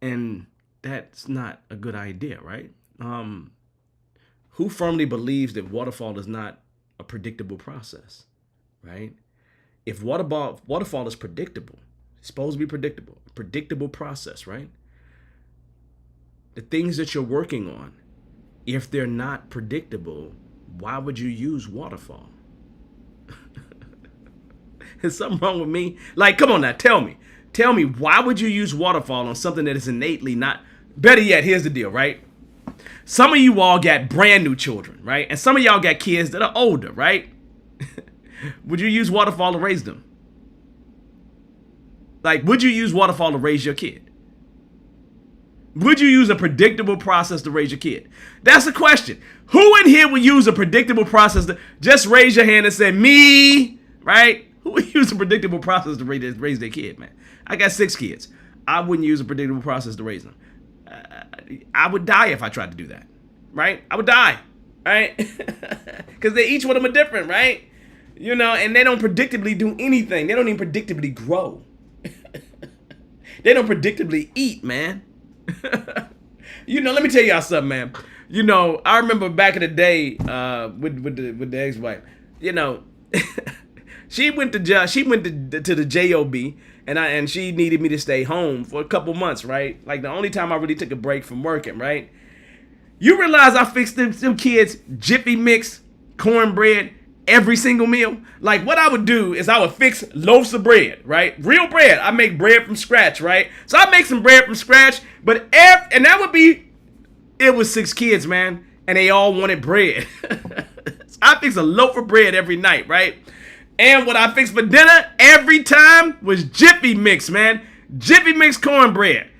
And that's not a good idea, right? Who firmly believes that waterfall is not a predictable process, right? If waterfall is predictable, it's supposed to be predictable, a predictable process, right? The things that you're working on, if they're not predictable, why would you use waterfall? Is something wrong with me? Like, come on now, tell me. Tell me, why would you use waterfall on something that is innately not... Better yet, here's the deal, right? Some of you all got brand new children, right? And some of y'all got kids that are older, right? Would you use waterfall to raise them? Like, would you use waterfall to raise your kid? Would you use a predictable process to raise your kid? That's the question. Who in here would use a predictable process to... Just raise your hand and say, me, right? Who would use a predictable process to raise their kid, man? I got 6 kids. I wouldn't use a predictable process to raise them. I would die if I tried to do that, right? I would die, right? Because each one of them are different, right? You know, and they don't predictably do anything. They don't even predictably grow. They don't predictably eat, man. You know, let me tell y'all something, man. You know, I remember back in the day with the ex-wife. You know, she went to the job, and she needed me to stay home for a couple months, right? Like the only time I really took a break from working, right? You realize I fixed them kids Jiffy Mix cornbread every single meal. Like what I would do is I would fix loaves of bread, right? Real bread. I make bread from scratch, right? So I make some bread from scratch, but and that would be, it was 6 kids, man, and they all wanted bread. So I fix a loaf of bread every night, right? And what I fixed for dinner every time was Jiffy Mix, man. Jiffy Mix cornbread.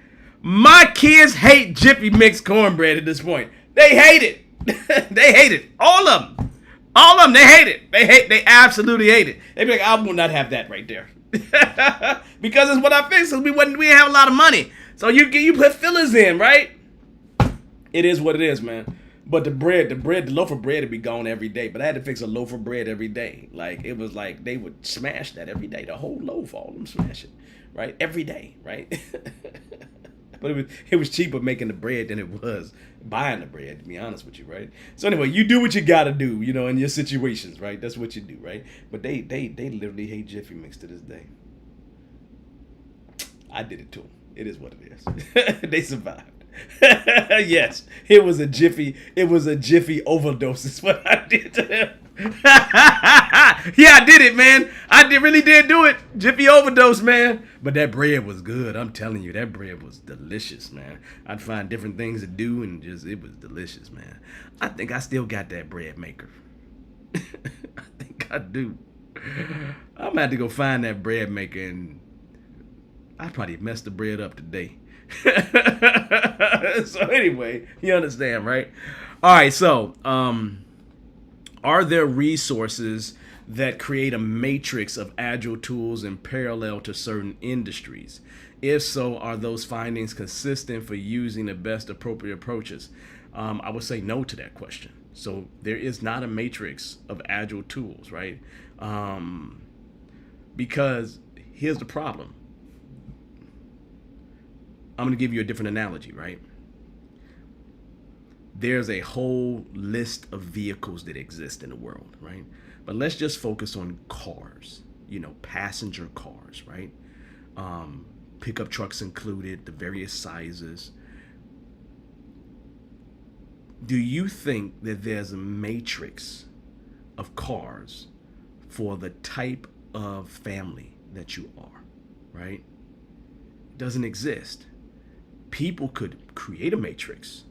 My kids hate Jiffy Mix cornbread at this point. They hate it. They hate it. All of them. All of them, they hate it. They absolutely hate it. They be like, I will not have that right there. Because it's what I fixed. We didn't have a lot of money. So you put fillers in, right? It is what it is, man. But the loaf of bread would be gone every day. But I had to fix a loaf of bread every day. Like, it was like they would smash that every day. The whole loaf, all of them smash it, right? Every day, right? But it was cheaper making the bread than it was buying the bread, to be honest with you, right? So anyway, you do what you gotta do, you know, in your situations, right? That's what you do, right? But they literally hate Jiffy Mix to this day. I did it to them. It is what it is. They survived. Yes, it was a jiffy overdose is what I did to them. Yeah, I did it, man. Really did do it. Jiffy overdose, man. But that bread was good. I'm telling you, that bread was delicious, man. I'd find different things to do and it was delicious, man. I think I still got that bread maker. I think I do. I'm gonna have to go find that bread maker, and I probably messed the bread up today. So anyway, you understand, right? All right, so are there resources that create a matrix of agile tools in parallel to certain industries? If so, are those findings consistent for using the best appropriate approaches? I would say no to that question. So there is not a matrix of agile tools, right? Because here's the problem. I'm going to give you a different analogy, right? There's a whole list of vehicles that exist in the world, right? But let's just focus on cars, you know, passenger cars, right? Pickup trucks included, the various sizes. Do you think that there's a matrix of cars for the type of family that you are, right? It doesn't exist. People could create a matrix,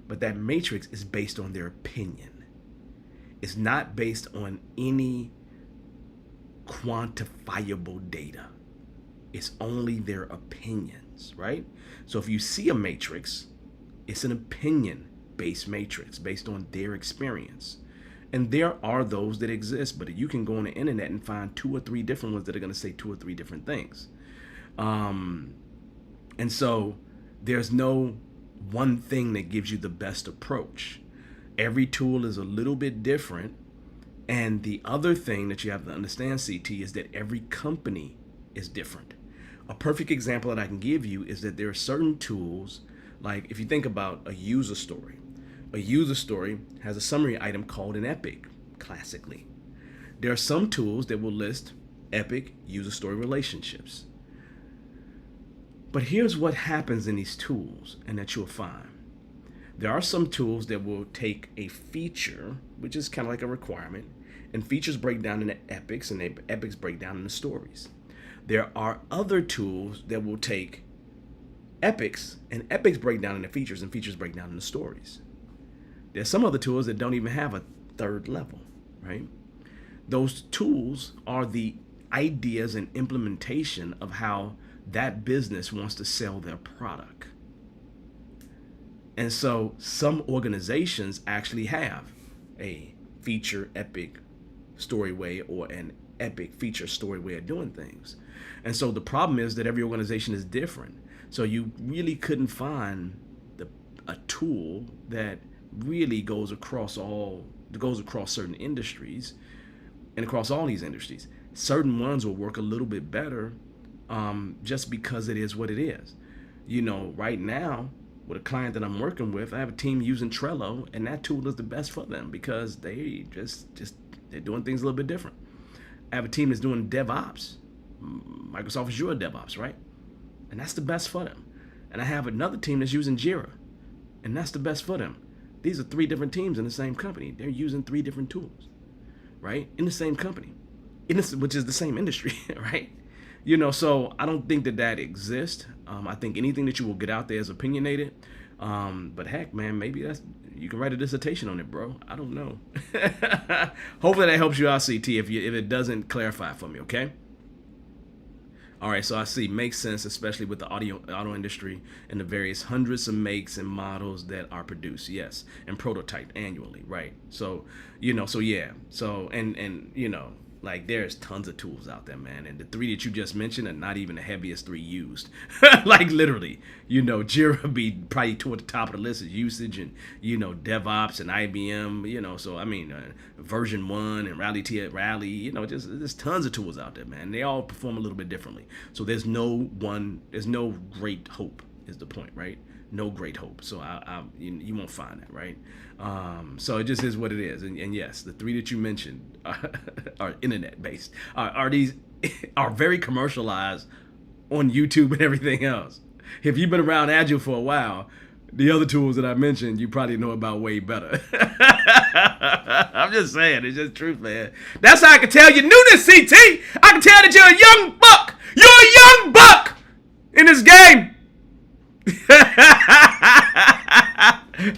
but that matrix is based on their opinion. It's not based on any quantifiable data. It's only their opinions, right? So if you see a matrix, it's an opinion-based matrix based on their experience. And there are those that exist, but you can go on the internet and find 2 or 3 different ones that are going to say 2 or 3 different things. And so there's no one thing that gives you the best approach. Every tool is a little bit different. And the other thing that you have to understand, CT, is that every company is different. A perfect example that I can give you is that there are certain tools, like if you think about a user story has a summary item called an epic, classically. There are some tools that will list epic user story relationships. But here's what happens in these tools, and that you'll find. There are some tools that will take a feature, which is kind of like a requirement, and features break down into epics, and the epics break down into stories. There are other tools that will take epics, and epics break down into features, and features break down into stories. There's some other tools that don't even have a third level, right? Those tools are the ideas and implementation of how that business wants to sell their product. And so some organizations actually have a feature epic story way or an epic feature story way of doing things. And so the problem is that every organization is different. So you really couldn't find a tool that really goes across certain industries and across all these industries. Certain ones will work a little bit better just because it is what it is. Right now, with a client that I'm working with, I have a team using Trello, and that tool is the best for them because they're doing things a little bit different. I have a team that's doing DevOps, Microsoft Azure DevOps, right? And that's the best for them. And I have another team that's using Jira, and that's the best for them. These are 3 different teams in the same company. They're using 3 different tools, right? In the same company, which is the same industry, right? So I don't think that exists. I think anything that you will get out there is opinionated. But heck, man, maybe you can write a dissertation on it, bro. I don't know. Hopefully that helps you out, CT, if it doesn't clarify for me, okay? All right, so I see makes sense, especially with the auto industry and the various hundreds of makes and models that are produced, yes, and prototyped annually, right? So, like there's tons of tools out there, man. And the 3 that you just mentioned are not even the heaviest 3 used. Like literally, Jira be probably toward the top of the list of usage, and DevOps and IBM, so I mean version 1 and Rally, there's tons of tools out there, man. They all perform a little bit differently. So there's no great hope is the point, right? No great hope. So you won't find that, right? So it just is what it is. And yes, the 3 that you mentioned are internet based. Are very commercialized on YouTube and everything else. If you've been around Agile for a while, the other tools that I mentioned, you probably know about way better. I'm just saying, it's just truth, man. That's how I can tell you newness, CT. I can tell that you're a young buck. You're a young buck in this game.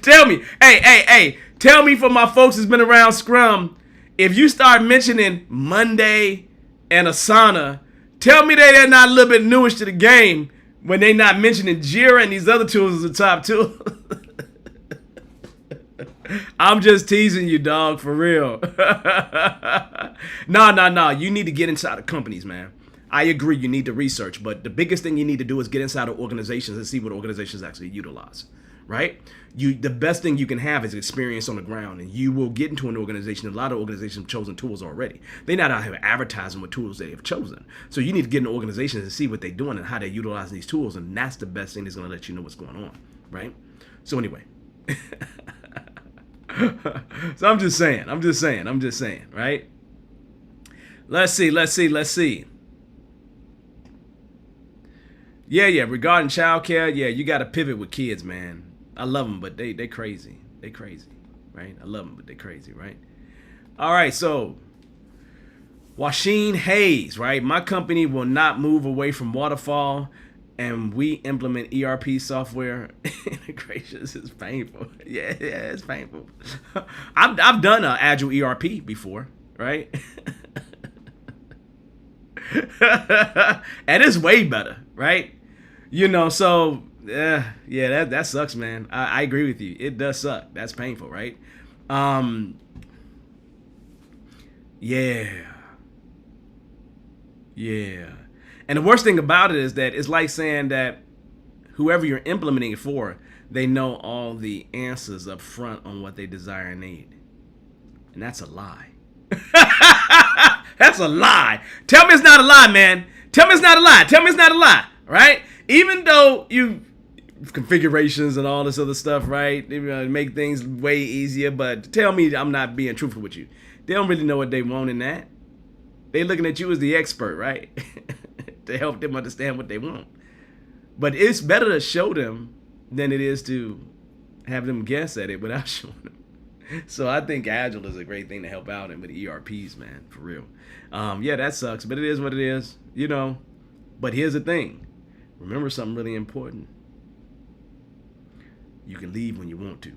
Tell me, hey, tell me for my folks that's been around Scrum, if you start mentioning Monday and Asana, tell me they're not a little bit newish to the game when they not mentioning Jira and these other tools as the top tool. I'm just teasing you, dog, for real. No. You need to get inside of companies, man. I agree, you need to research, but the biggest thing you need to do is get inside of organizations and see what organizations actually utilize, right? The best thing you can have is experience on the ground, and you will get into an organization. A lot of organizations have chosen tools already. They're not out here advertising what tools they have chosen. So you need to get into organizations and see what they're doing and how they're utilizing these tools, and that's the best thing that's going to let you know what's going on, right? So anyway. So I'm just saying, right? Let's see. Yeah. Regarding childcare, yeah, you got to pivot with kids, man. I love them, but they crazy. They crazy, right? I love them, but they crazy, right? All right, so Washeen Hayes, right? My company will not move away from waterfall, and we implement ERP software integrations. It's painful. Yeah, it's painful. I've done an Agile ERP before, right? And it's way better, right? So that sucks, man. I agree with you. It does suck. That's painful, right? Yeah. And the worst thing about it is that it's like saying that whoever you're implementing it for, they know all the answers up front on what they desire and need. And that's a lie. That's a lie. Tell me it's not a lie, man. Tell me it's not a lie. Tell me it's not a lie, right? Even though you configurations and all this other stuff, right? They make things way easier, but tell me I'm not being truthful with you. They don't really know what they want in that. They looking at you as the expert, right? To help them understand what they want. But it's better to show them than it is to have them guess at it without showing them. So I think Agile is a great thing to help out in with ERPs, man, for real. Yeah, that sucks, but it is what it is, you know. But here's the thing. Remember something really important. You can leave when you want to.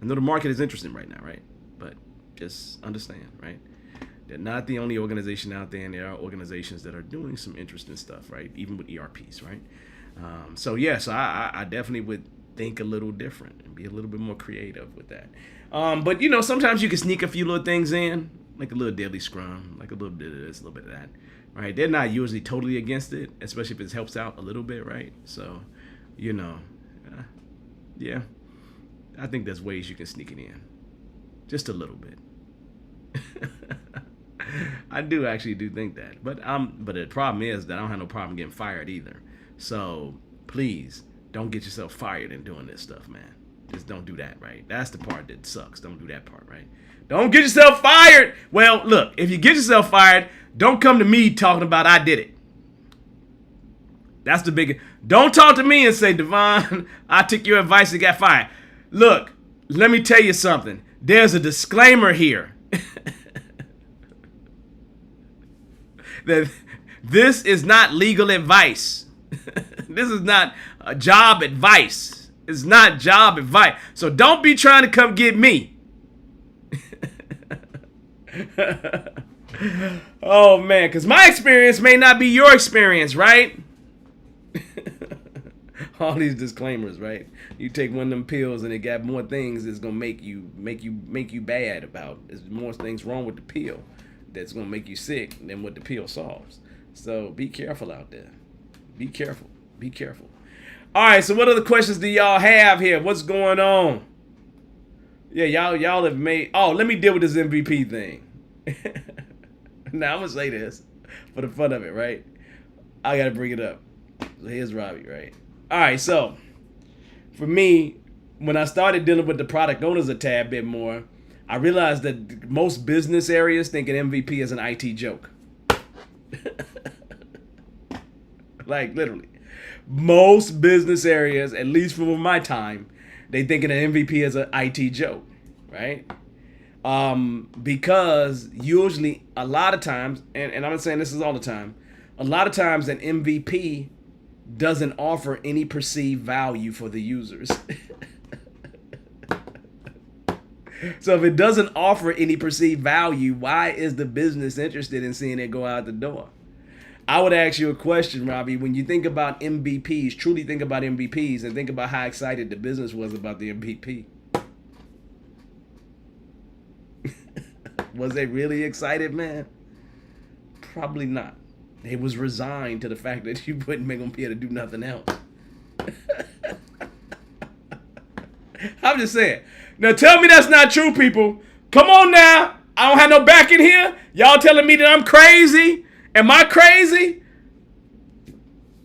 I know the market is interesting right now, right? But just understand, right? They're not the only organization out there, and there are organizations that are doing some interesting stuff, right? Even with ERPs, right? So I definitely would think a little different and be a little bit more creative with that. But you know, sometimes you can sneak a few little things in, like a little daily scrum, like a little bit of this, a little bit of that, right? They're not usually totally against it, especially if it helps out a little bit, right? So, you know, yeah, I think there's ways you can sneak it in, just a little bit. I do think that, but the problem is that I don't have no problem getting fired either. So please don't get yourself fired in doing this stuff, man. Just don't do that, right? That's the part that sucks. Don't do that part, right? Don't get yourself fired. Well, look, if you get yourself fired, don't come to me talking about I did it. That's the big. Don't talk to me and say, Devon, I took your advice and got fired. Look, let me tell you something. There's a disclaimer here. That this is not legal advice. This is not job advice. It's not job advice. So don't be trying to come get me. Oh, man, because my experience may not be your experience, right? All these disclaimers, right? You take one of them pills and it got more things that's gonna make you bad about. There's more things wrong with the pill that's gonna make you sick than what the pill solves. So be careful out there. Be careful. Be careful. All right. So what other questions do y'all have here? What's going on? Yeah, y'all have made. Oh, let me deal with this MVP thing. Now I'm gonna say this for the fun of it, right? I gotta bring it up. So here's Robbie, right? All right. So for me, when I started dealing with the product owners a tad bit more, I realized that most business areas think an MVP is an IT joke. Like literally. Most business areas, at least for my time, they think an MVP is an IT joke, right? Because usually a lot of times, and I'm not saying this is all the time, a lot of times an MVP doesn't offer any perceived value for the users. So if it doesn't offer any perceived value, why is the business interested in seeing it go out the door? I would ask you a question, Robbie. When you think about MVPs, truly think about MVPs and think about how excited the business was about the MVP. Was they really excited, man? Probably not. They was resigned to the fact that you wouldn't make them be able to do nothing else. I'm just saying. Now tell me that's not true, people. Come on now. I don't have no back in here. Y'all telling me that I'm crazy? Am I crazy?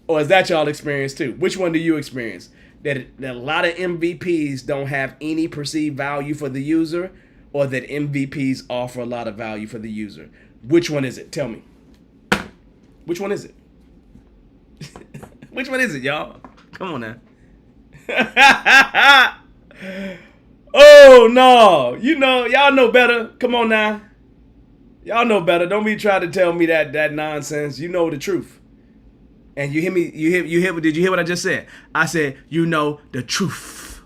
Or is that y'all experience too? Which one do you experience? That a lot of MVPs don't have any perceived value for the user, or that MVPs offer a lot of value for the user? Which one is it? Tell me. Which one is it? Which one is it, y'all? Come on now. Oh, no. You know, y'all know better. Come on now. Y'all know better. Don't be trying to tell me that nonsense. You know the truth. And you hear me, did you hear what I just said? I said, you know the truth.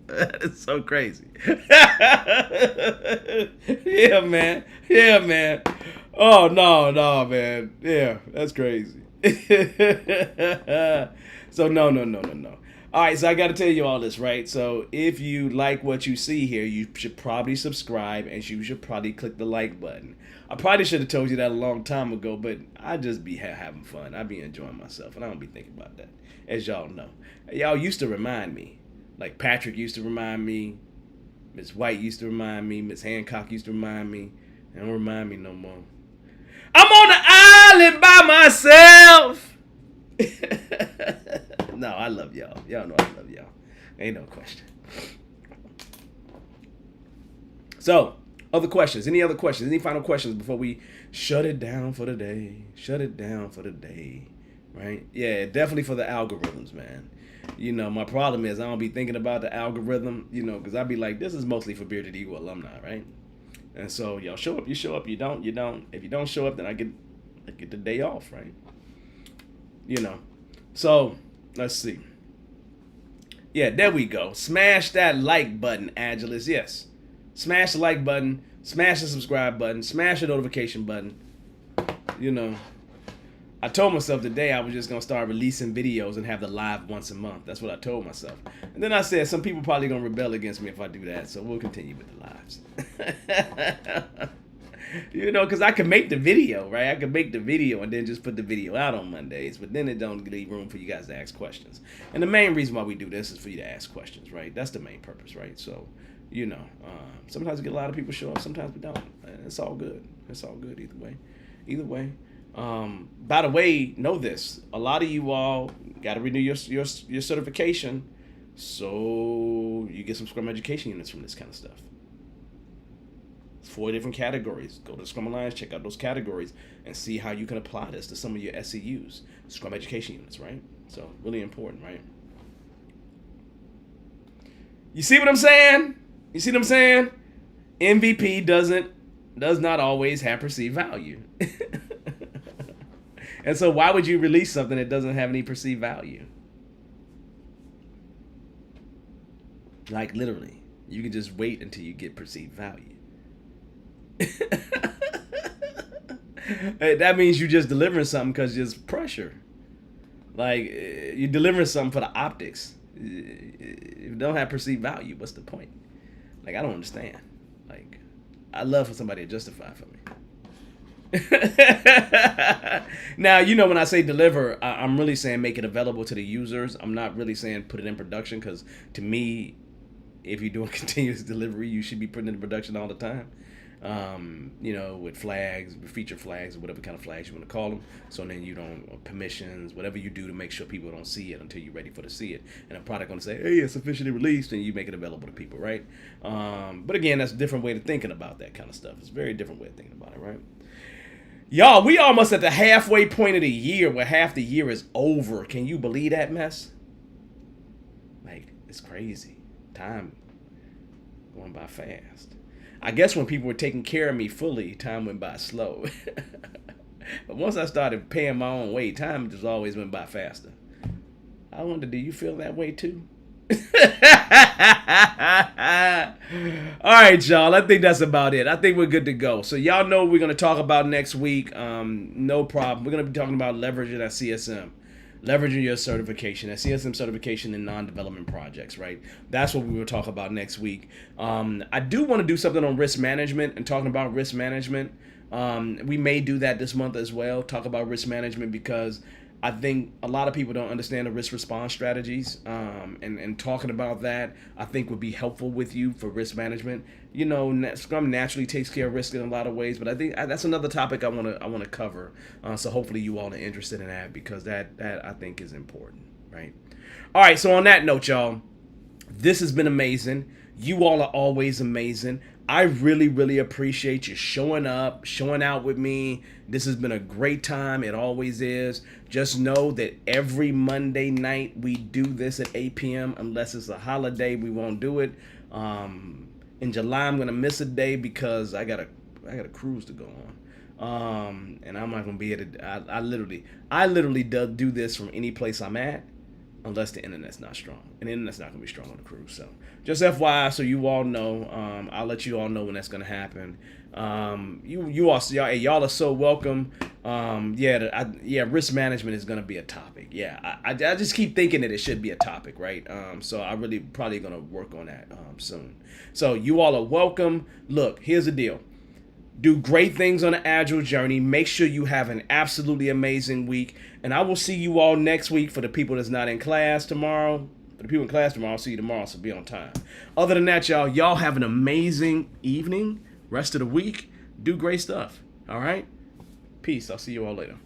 That is so crazy. Yeah, man. Yeah, man. Oh, no, man. Yeah, that's crazy. So no. All right, so I got to tell you all this, right? So if you like what you see here, you should probably subscribe and you should probably click the like button. I probably should have told you that a long time ago, but I just be having fun. I be enjoying myself, and I don't be thinking about that, as y'all know. Y'all used to remind me. Like Patrick used to remind me. Miss White used to remind me. Miss Hancock used to remind me. They don't remind me no more. I'm on the island by myself. No, I love y'all. Y'all know I love y'all. Ain't no question. So, other questions? Any other questions? Any final questions before we shut it down for the day? Shut it down for the day. Right? Yeah, definitely for the algorithms, man. You know, my problem is I don't be thinking about the algorithm, you know, because I be like, this is mostly for Bearded Eagle alumni, right? And so, y'all show up, you show up. You don't, you don't. If you don't show up, then I get the day off, right? You know. So, let's see. Yeah, there we go. Smash that like button, Agilist. Yes. Smash the like button. Smash the subscribe button. Smash the notification button. You know. I told myself today I was just going to start releasing videos and have the live once a month. That's what I told myself. And then I said some people probably going to rebel against me if I do that. So we'll continue with the lives. You know, because I can make the video, right? I can make the video and then just put the video out on Mondays. But then it don't leave room for you guys to ask questions. And the main reason why we do this is for you to ask questions, right? That's the main purpose, right? So, you know, sometimes we get a lot of people show up. Sometimes we don't. And it's all good. It's all good either way. Either way. By the way, know this. A lot of you all got to renew your certification so you get some Scrum education units from this kind of stuff. 4 different categories. Go to the Scrum Alliance, check out those categories, and see how you can apply this to some of your SEUs, Scrum education units, right? So, really important, right? You see what I'm saying? You see what I'm saying? MVP does not always have perceived value. And so why would you release something that doesn't have any perceived value? Like literally, you can just wait until you get perceived value. That means you're just delivering something because there's pressure. Like you're delivering something for the optics. If you don't have perceived value, what's the point? Like I don't understand. Like I love for somebody to justify for me. Now, you know, when I say deliver, I'm really saying make it available to the users. I'm not really saying put it in production because to me, if you're doing continuous delivery, you should be putting it in production all the time. You know, with flags, with feature flags, or whatever kind of flags you want to call them. So then you don't, permissions, whatever you do to make sure people don't see it until you're ready for to see it. And a product going to say, hey, it's officially released, and you make it available to people, right? But again, that's a different way of thinking about that kind of stuff. It's a very different way of thinking about it, right? Y'all, we almost at the halfway point of the year where half the year is over. Can you believe that mess? Like, it's crazy. Time going by fast. I guess when people were taking care of me fully, time went by slow. But once I started paying my own way, time just always went by faster. I wonder, do you feel that way too? All right, y'all. I think that's about it. I think we're good to go. So y'all know what we're going to talk about next week. No problem. We're going to be talking about leveraging that CSM. Leveraging your certification, that CSM certification in non-development projects, right? That's what we will talk about next week. I do want to do something on risk management and talking about risk management. We may do that this month as well, talk about risk management because I think a lot of people don't understand the risk response strategies, and talking about that I think would be helpful with you for risk management. You know, Scrum naturally takes care of risk in a lot of ways, but I think that's another topic I want to cover. So hopefully you all are interested in that because that I think is important, right? All right, so on that note, y'all, this has been amazing. You all are always amazing. I really, really appreciate you showing up, showing out with me. This has been a great time. It always is. Just know that every Monday night we do this at 8 p.m. Unless it's a holiday, we won't do it. In July, I'm going to miss a day because I got a cruise to go on. And I'm not going to be able to, I literally do this from any place I'm at. Unless the internet's not strong. And the internet's not going to be strong on the cruise. So, just FYI, so you all know. I'll let you all know when that's going to happen. Y'all are so welcome. Risk management is gonna be a topic. Yeah, I just keep thinking that it should be a topic, right? So I really probably gonna work on that soon. So you all are welcome. Look, here's the deal. Do great things on the Agile journey. Make sure you have an absolutely amazing week. And I will see you all next week. For the people that's not in class tomorrow. For the people in class tomorrow, I'll see you tomorrow, so be on time. Other than that, y'all have an amazing evening. Rest of the week. Do great stuff. All right? Peace. I'll see you all later.